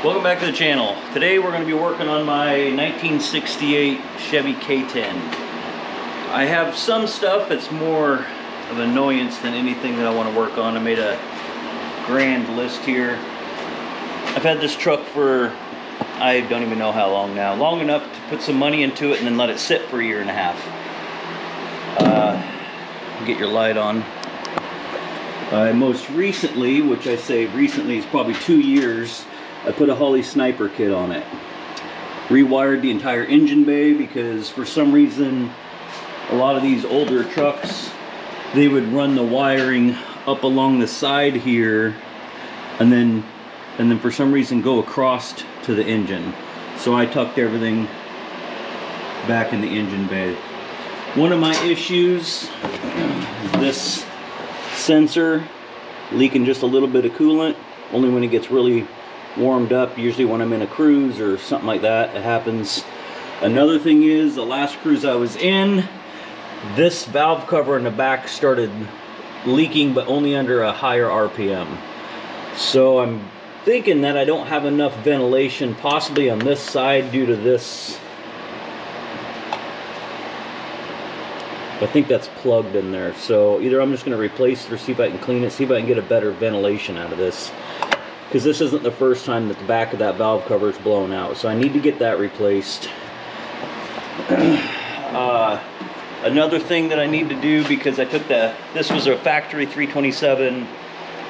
Welcome back to the channel. Today we're going to be working on my 1968 Chevy K10. I have some stuff that's more of an annoyance than anything that I want to work on. I made a grand list here. I've had this truck for, I don't even know how long now. Long enough to put some money into it and then let it sit for a year and a half. Get your light on. Most recently, which I say recently is probably 2 years, I put a Holley sniper kit on it. Rewired the entire engine bay because for some reason a lot of these older trucks, they would run the wiring up along the side here and then for some reason go across to the engine. So I tucked everything back in the engine bay. One of my issues is this sensor leaking just a little bit of coolant, only when it gets really warmed up, usually when I'm in a cruise or something like that, it happens. Another thing is, the last cruise I was in, this valve cover in the back started leaking, but only under a higher RPM. So I'm thinking that I don't have enough ventilation, possibly on this side due to this. I think that's plugged in there. So either I'm just going to replace it or see if I can clean it, see if I can get a better ventilation out of this. Because this isn't the first time that the back of that valve cover is blown out. So I need to get that replaced. Another thing that I need to do, because I took this was a factory 327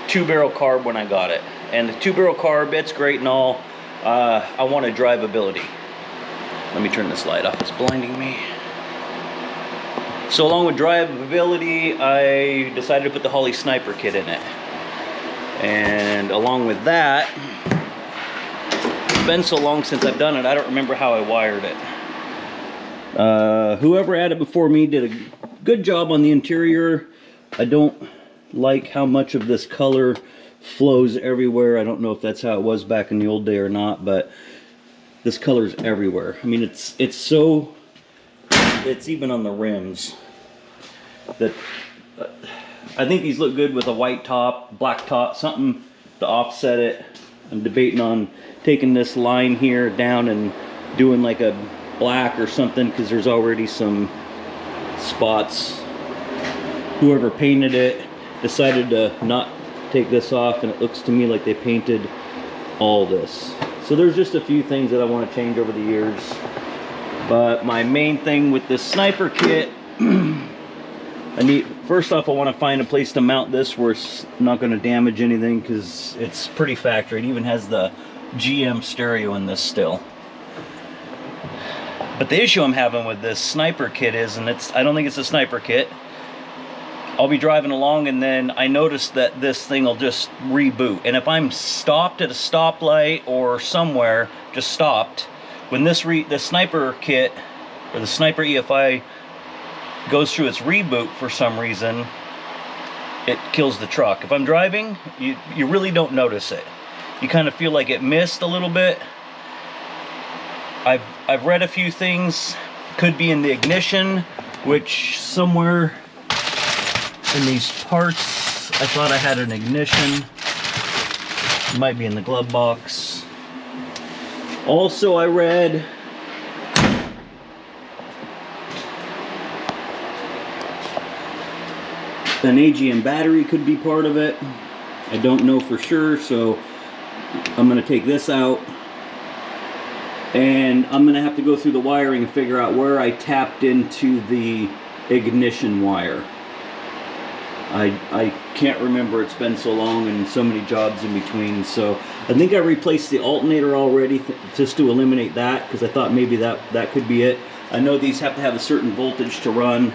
2-barrel carb when I got it. And the 2-barrel carb, it's great and all. I wanted drivability. Let me turn this light off, it's blinding me. So along with drivability, I decided to put the Holley sniper kit in it. And along with that, it's been so long since I've done it, I don't remember how I wired it. Whoever had it before me did a good job on the interior. I don't like how much of this color flows everywhere. I don't know if that's how it was back in the old day or not, but this color's everywhere. I mean, it's even on the rims. That I think these look good with a white top, black top, something to offset it. I'm debating on taking this line here down and doing like a black or something, because there's already some spots. Whoever painted it decided to not take this off, and it looks to me like they painted all this. So there's just a few things that I want to change over the years. But my main thing with this sniper kit, first off, I want to find a place to mount this where it's not going to damage anything, because it's pretty factory. It even has the GM stereo in this still. But the issue I'm having with this sniper kit is, and I don't think it's a sniper kit, I'll be driving along and then I notice that this thing will just reboot. And if I'm stopped at a stoplight or somewhere, just stopped, when the sniper kit, or the sniper EFI, goes through its reboot for some reason, it kills the truck. If I'm driving, you really don't notice it. You kind of feel like it missed a little bit. I've read a few things, could be in the ignition, which somewhere in these parts I thought I had an ignition. It might be in the glove box. Also, I read an AGM battery could be part of it. I don't know for sure, so I'm going to take this out. And I'm going to have to go through the wiring and figure out where I tapped into the ignition wire. I can't remember, it's been so long and so many jobs in between. So I think I replaced the alternator already just to eliminate that, because I thought maybe that could be it. I know these have to have a certain voltage to run.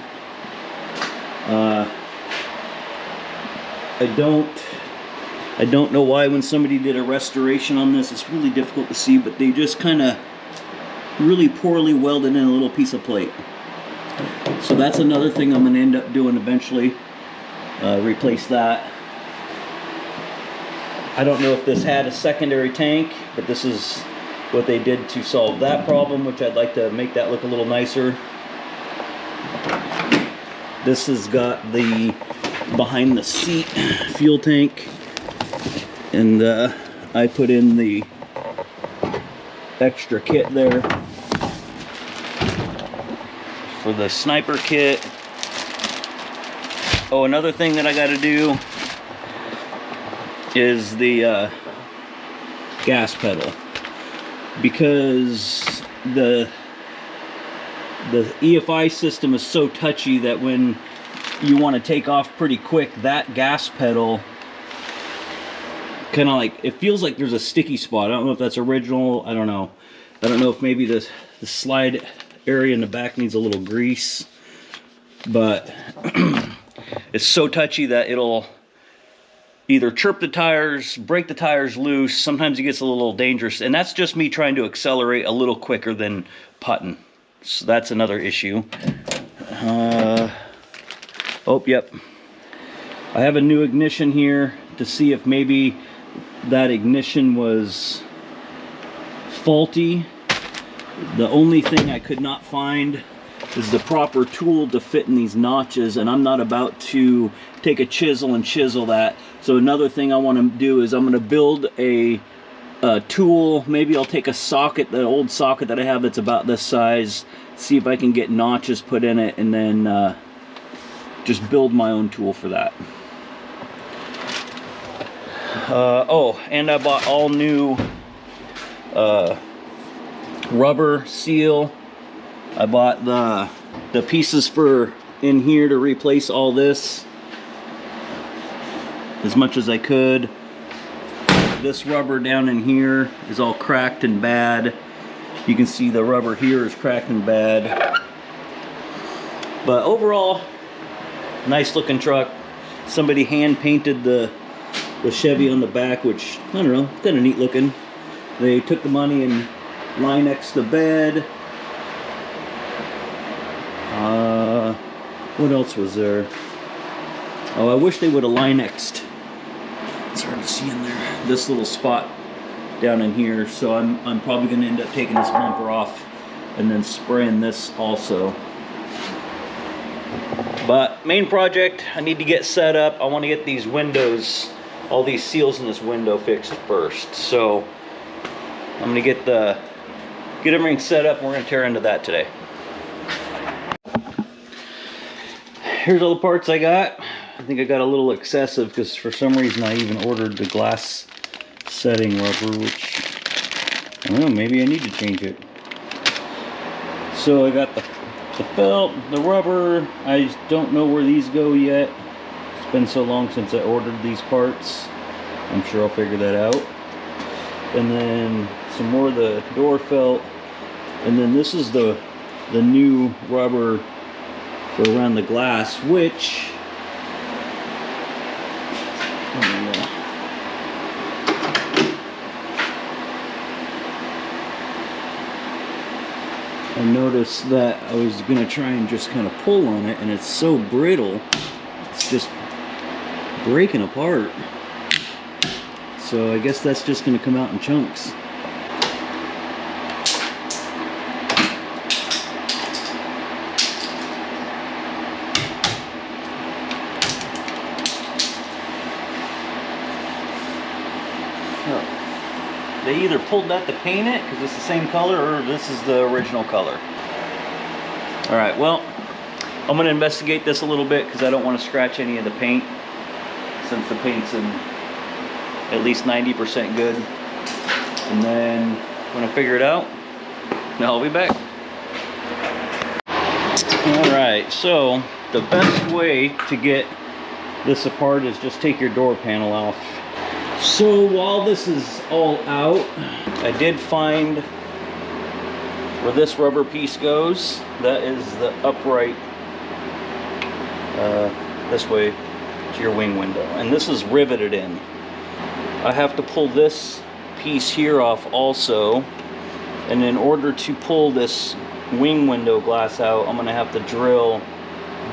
I don't know why when somebody did a restoration on this, it's really difficult to see, but they just kind of really poorly welded in a little piece of plate. So that's another thing I'm going to end up doing eventually. Replace that. I don't know if this had a secondary tank, but this is what they did to solve that problem, which I'd like to make that look a little nicer. This has got the behind the seat fuel tank, and I put in the extra kit there for the sniper kit. Oh, another thing that I got to do is the gas pedal, because the EFI system is so touchy that when you want to take off pretty quick, that gas pedal kind of like, it feels like there's a sticky spot. I don't know if that's original. I don't know. I don't know if maybe the slide area in the back needs a little grease, but it's so touchy that it'll either chirp the tires, break the tires loose. Sometimes it gets a little dangerous, and that's just me trying to accelerate a little quicker than putting. So that's another issue. Oh, yep. I have a new ignition here to see if maybe that ignition was faulty. The only thing I could not find is the proper tool to fit in these notches, and I'm not about to take a chisel and chisel that. So another thing I want to do is I'm going to build a tool. Maybe I'll take a socket, the old socket that I have that's about this size, see if I can get notches put in it, and then just build my own tool for that. Oh, and I bought all new rubber seal. I bought the pieces for in here to replace all this as much as I could. This rubber down in here is all cracked and bad. You can see the rubber here is cracked and bad. But overall, nice looking truck. Somebody hand painted the Chevy on the back, which, I don't know, kind of neat looking. They took the money and Linexed the bed. What else was there? Oh, I wish they would have Linexed. It's hard to see in there. This little spot down in here. So I'm probably going to end up taking this bumper off and then spraying this also. But main project, I need to get set up. I want to get these windows, all these seals in this window fixed first. So I'm going to get everything set up, and we're going to tear into that today. Here's all the parts I got. I think I got a little excessive because for some reason I even ordered the glass setting rubber, which, I don't know, maybe I need to change it. So I got the felt, the rubber. I don't know where these go yet. It's been so long since I ordered these parts. I'm sure I'll figure that out. And then some more of the door felt. And then this is the new rubber for around the glass, which I noticed that I was going to try and just kind of pull on it, and it's so brittle, it's just breaking apart. So I guess that's just going to come out in chunks. They either pulled that to paint it because it's the same color, or this is the original color. All right, well, I'm going to investigate this a little bit because I don't want to scratch any of the paint, since the paint's in at least 90% good. And then when I figure it out, I'll be back. All right, so the best way to get this apart is just take your door panel off. So while this is all out, I did find where this rubber piece goes. That is the upright this way to your wing window, and this is riveted in. I have to pull this piece here off also, and in order to pull this wing window glass out, I'm going to have to drill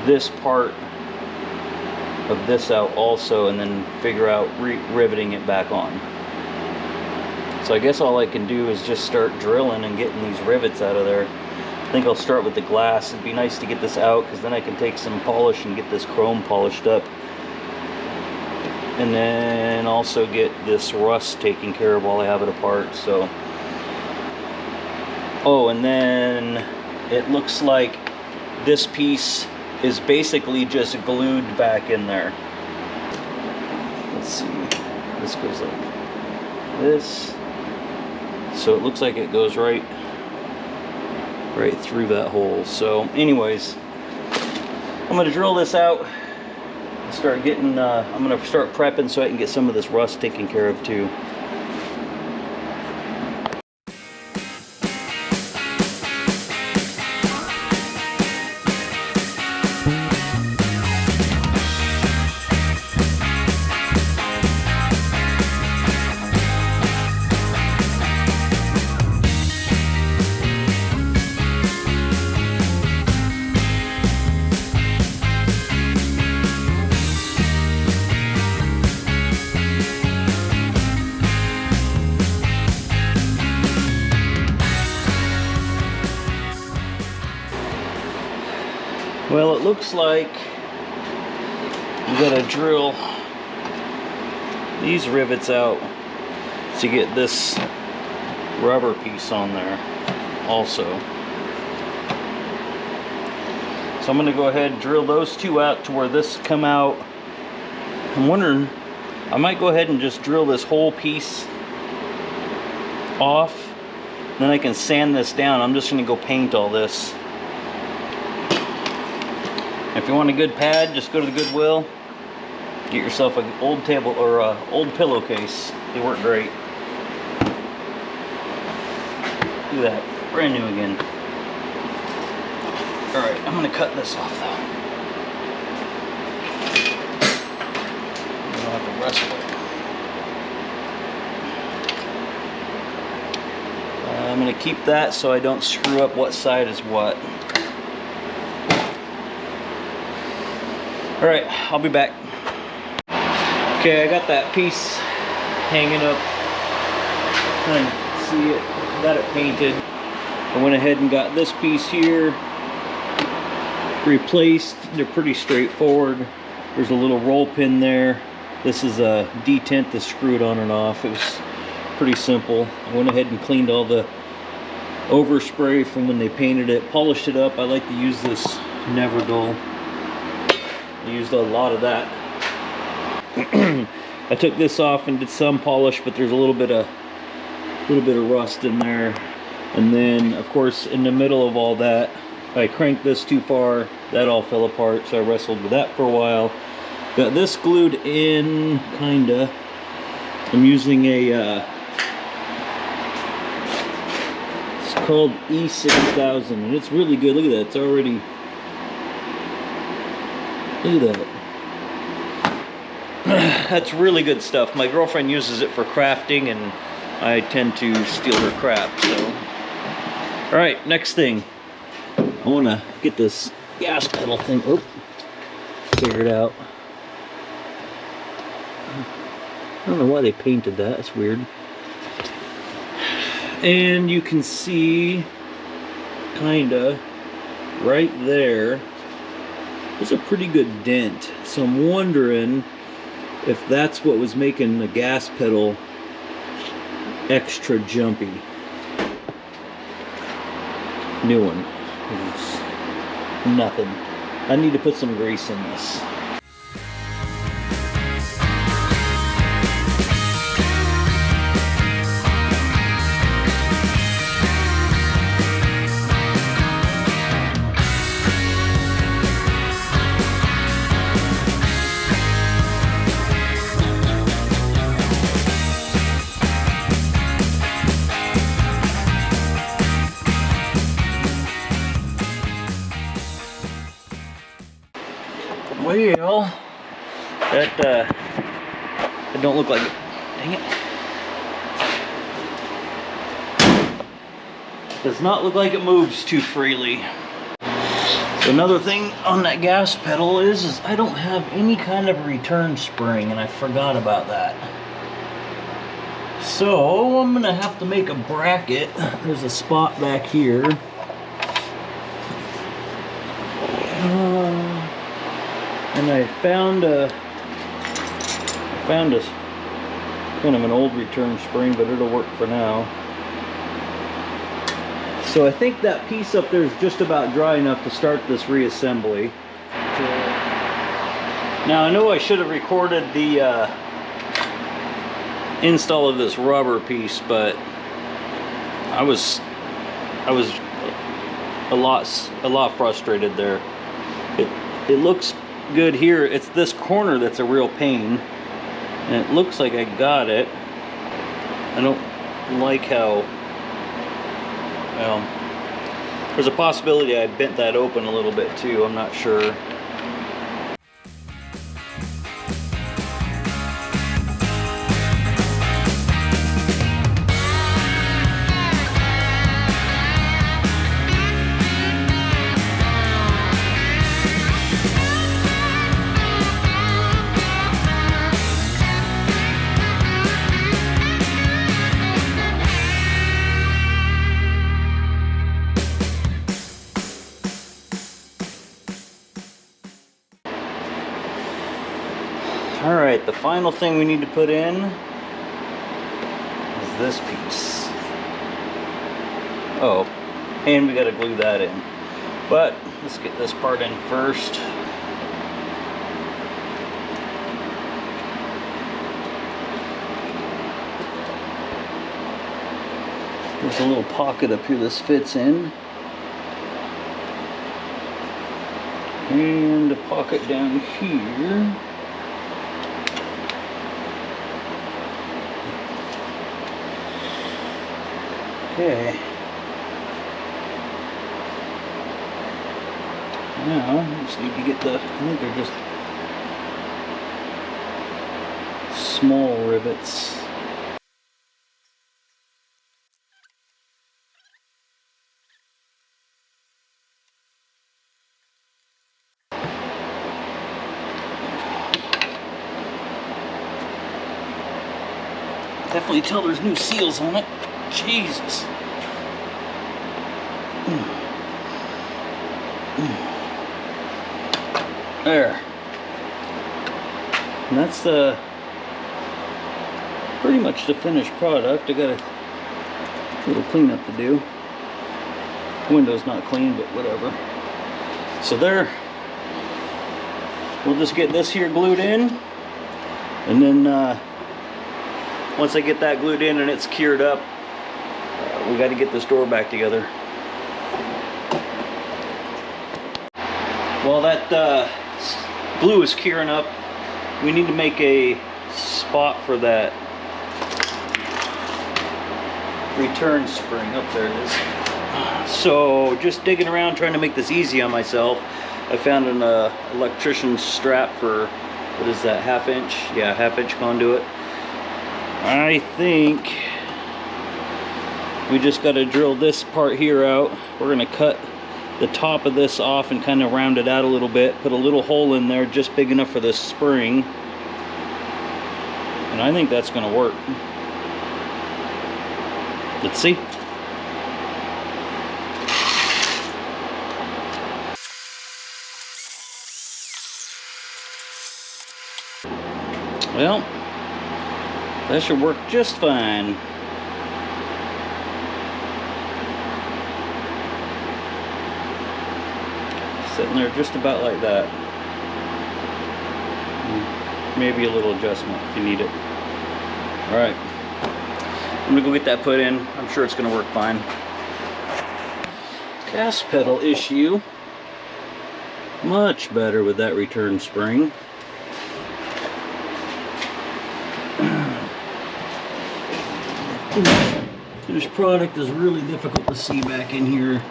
this part of this out also, and then figure out riveting it back on. So I guess all I can do is just start drilling and getting these rivets out of there. I think I'll start with the glass. It'd be nice to get this out because then I can take some polish and get this chrome polished up, and then also get this rust taken care of while I have it apart. So Oh, and then it looks like this piece is basically just glued back in there. Let's see, this goes like this. So it looks like it goes right through that hole. So anyways, I'm gonna drill this out and start getting, I'm gonna start prepping so I can get some of this rust taken care of too. Well, it looks like you gotta drill these rivets out to get this rubber piece on there also. So I'm gonna go ahead and drill those two out to where this come out. I'm wondering, I might go ahead and just drill this whole piece off, then I can sand this down. I'm just gonna go paint all this. If you want a good pad, just go to the Goodwill, get yourself an old table or a old pillowcase. They work great. Look at that, brand new again. All right, I'm gonna cut this off though. I don't have to wrestle it. I'm gonna keep that so I don't screw up what side is what. All right, I'll be back. Okay, I got that piece hanging up. Kind of see it, got it painted. I went ahead and got this piece here replaced. They're pretty straightforward. There's a little roll pin there. This is a detent that's screwed on and off. It was pretty simple. I went ahead and cleaned all the overspray from when they painted it, polished it up. I like to use this Never Dull. I used a lot of that. I took this off and did some polish, but there's a little bit of rust in there. And then, of course, in the middle of all that, I cranked this too far. That all fell apart, so I wrestled with that for a while. Got this glued in, kinda. I'm using a, it's called E6000, and it's really good. Look at that, it's already, look at that. That's really good stuff. My girlfriend uses it for crafting, and I tend to steal her crap, so. All right, next thing. I wanna get this gas pedal thing, figured out. I don't know why they painted that, it's weird. And you can see, kinda, right there, there's a pretty good dent. So I'm wondering if that's what was making the gas pedal extra jumpy. New one. It's nothing. I need to put some grease in this. Well, that don't look like it. Dang it. Does not look like it moves too freely. So another thing on that gas pedal is I don't have any kind of return spring, and I forgot about that. So I'm gonna have to make a bracket. There's a spot back here. And I found a kind of an old return spring, but it'll work for now. So I think that piece up there is just about dry enough to start this reassembly. Now I know I should have recorded the install of this rubber piece, but I was a lot frustrated there. It looks good here. It's this corner that's a real pain, and it looks like I got it. I don't like how, well, there's a possibility I bent that open a little bit too. I'm not sure. Alright, the final thing we need to put in is this piece. Oh, and we gotta glue that in. But let's get this part in first. There's a little pocket up here this fits in. And a pocket down here. Okay. Now, I just need to get the, I think they're just small rivets. Definitely tell there's new seals on it. Jesus. There. And that's the pretty much the finished product. I got a little cleanup to do. The window's not clean, but whatever. So there. We'll just get this here glued in, and then once I get that glued in and it's cured up, we got to get this door back together. While that glue is curing up, we need to make a spot for that return spring. Up there it is. So just digging around trying to make this easy on myself, I found an electrician's strap for, what is that, 1/2 inch? Yeah, 1/2 inch conduit. I think we just got to drill this part here out. We're going to cut the top of this off and kind of round it out a little bit. Put a little hole in there just big enough for this spring. And I think that's going to work. Let's see. Well, that should work just fine. Sitting there just about like that. Maybe a little adjustment if you need it. Alright. I'm gonna go get that put in. I'm sure it's gonna work fine. Gas pedal issue. Much better with that return spring. Finished product is really difficult to see back in here.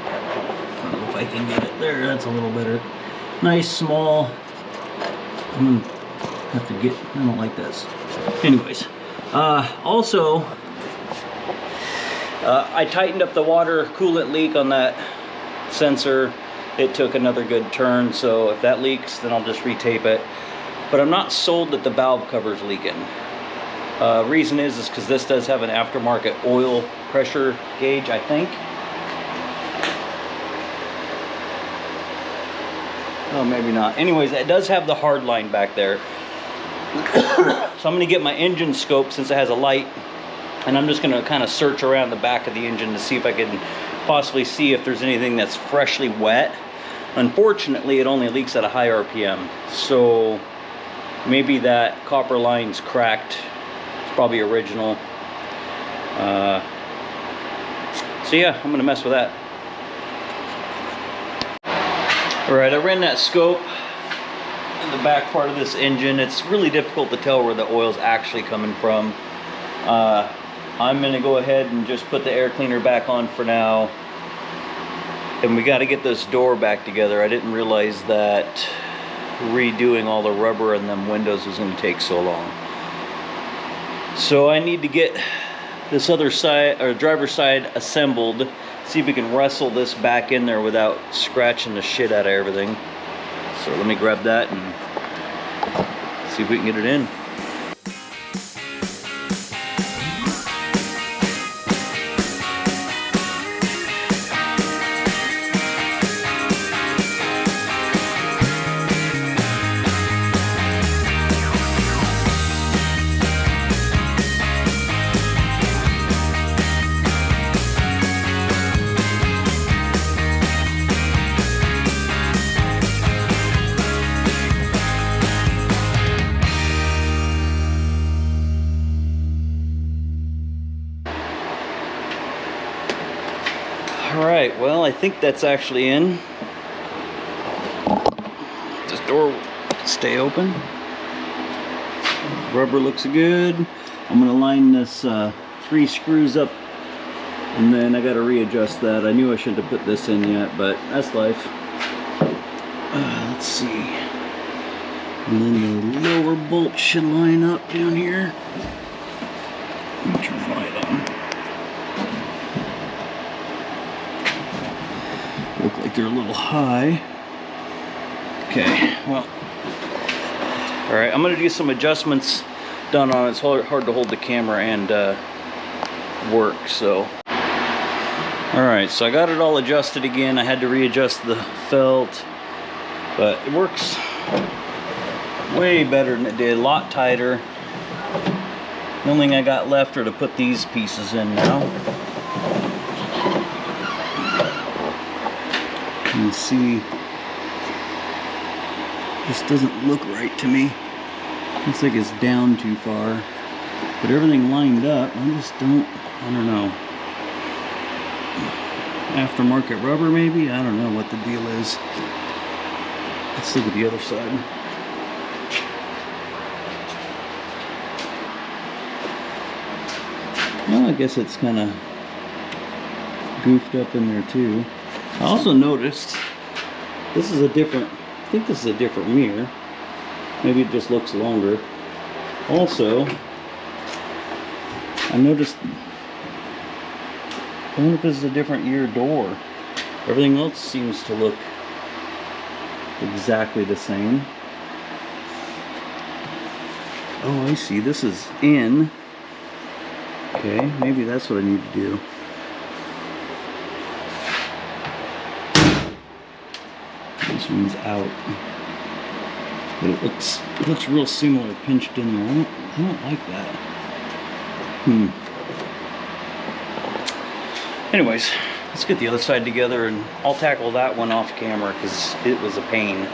I don't know if I can get it there. That's a little better. Nice, small. I'm gonna have to get, I don't like this. Anyways, also, I tightened up the water coolant leak on that sensor. It took another good turn, so if that leaks, then I'll just retape it. But I'm not sold that the valve cover's leaking. Reason is because this does have an aftermarket oil pressure gauge, I think. Oh, maybe not. Anyways, it does have the hard line back there. So I'm going to get my engine scope, since it has a light And I'm just gonna kind of search around the back of the engine to see if I can possibly see if there's anything that's freshly wet. Unfortunately, it only leaks at a high RPM, so maybe that copper line's cracked. It's probably original. So yeah, I'm gonna mess with that. All right, I ran that scope in the back part of this engine. It's really difficult to tell where the oil's actually coming from. I'm gonna go ahead and just put the air cleaner back on for now. And we gotta get this door back together. I didn't realize that redoing all the rubber and them windows was gonna take so long. So I need to get this other side, or driver's side, assembled. See if we can wrestle this back in there without scratching the shit out of everything. So let me grab that and see if we can get it in. Alright, well, I think that's actually in. This door will stay open. Rubber looks good. I'm going to line this 3 screws up, and then I got to readjust that. I knew I shouldn't have put this in yet, but that's life. Let's see. And then the lower bolt should line up down here. Let me turn the light on. Look like they're a little high. Okay, well, all right, I'm gonna do some adjustments done on it. It's hard to hold the camera and work, so. All right, so I got it all adjusted again. I had to readjust the felt, but it works way better than it did, a lot tighter. The only thing I got left are to put these pieces in now. You can see this doesn't look right to me. Looks like it's down too far, but everything lined up. I don't know. Aftermarket rubber maybe? I don't know what the deal is. Let's look at the other side. Well, I guess it's kind of goofed up in there too. I also noticed this is a different, I think this is a different mirror. Maybe it just looks longer. Also, I noticed, I wonder if this is a different year door. Everything else seems to look exactly the same. Oh, I see, this is in. Okay, maybe that's what I need to do. This one's out, but it looks real similar pinched in there. I don't like that. Anyways, let's get the other side together, and I'll tackle that one off camera because it was a pain.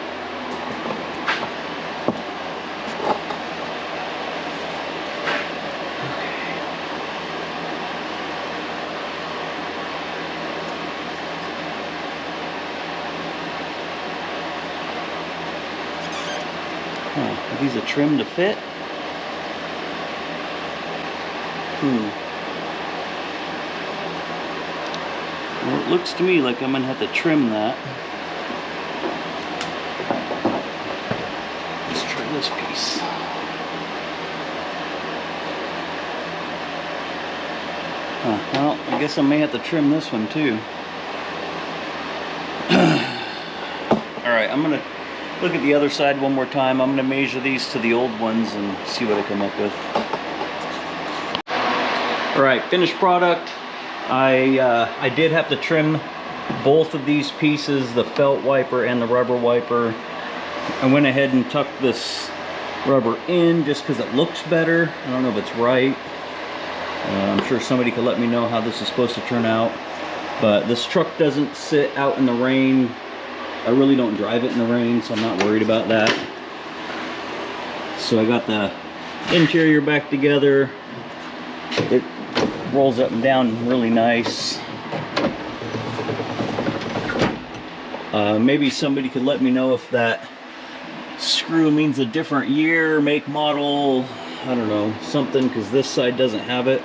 Are these a trim to fit? Well, it looks to me like I'm gonna have to trim that. Let's try this piece. Well, I guess I may have to trim this one too. Alright, I'm gonna look at the other side one more time. I'm going to measure these to the old ones and see what I come up with. Alright, finished product. I did have to trim both of these pieces, the felt wiper and the rubber wiper. I went ahead and tucked this rubber in just because it looks better. I don't know if it's right. I'm sure somebody could let me know how this is supposed to turn out. But this truck doesn't sit out in the rain. I really don't drive it in the rain, so I'm not worried about that. So I got the interior back together. It rolls up and down really nice. Maybe somebody could let me know if that screw means a different year, make, model, I don't know, something, because this side doesn't have it,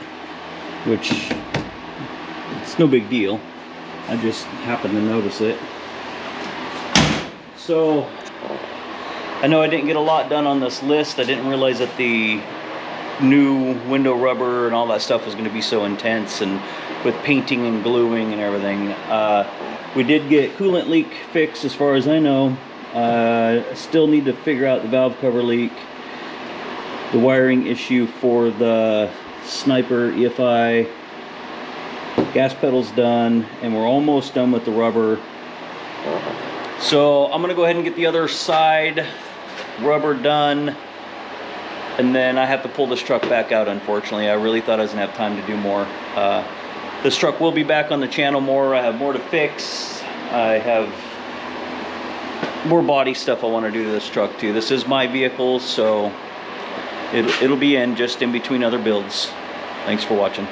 which it's no big deal. I just happened to notice it. So I know I didn't get a lot done on this list. I didn't realize that the new window rubber and all that stuff was going to be so intense, and with painting and gluing and everything. We did get coolant leak fixed as far as I know. Still need to figure out the valve cover leak, the wiring issue for the Sniper EFI, gas pedal's done, and we're almost done with the rubber. So I'm gonna go ahead and get the other side rubber done, and then I have to pull this truck back out, unfortunately. I really thought I was gonna have time to do more. This truck will be back on the channel more. I have more to fix. I have more body stuff I want to do to this truck too. This is my vehicle, so it'll be in just in between other builds. Thanks for watching.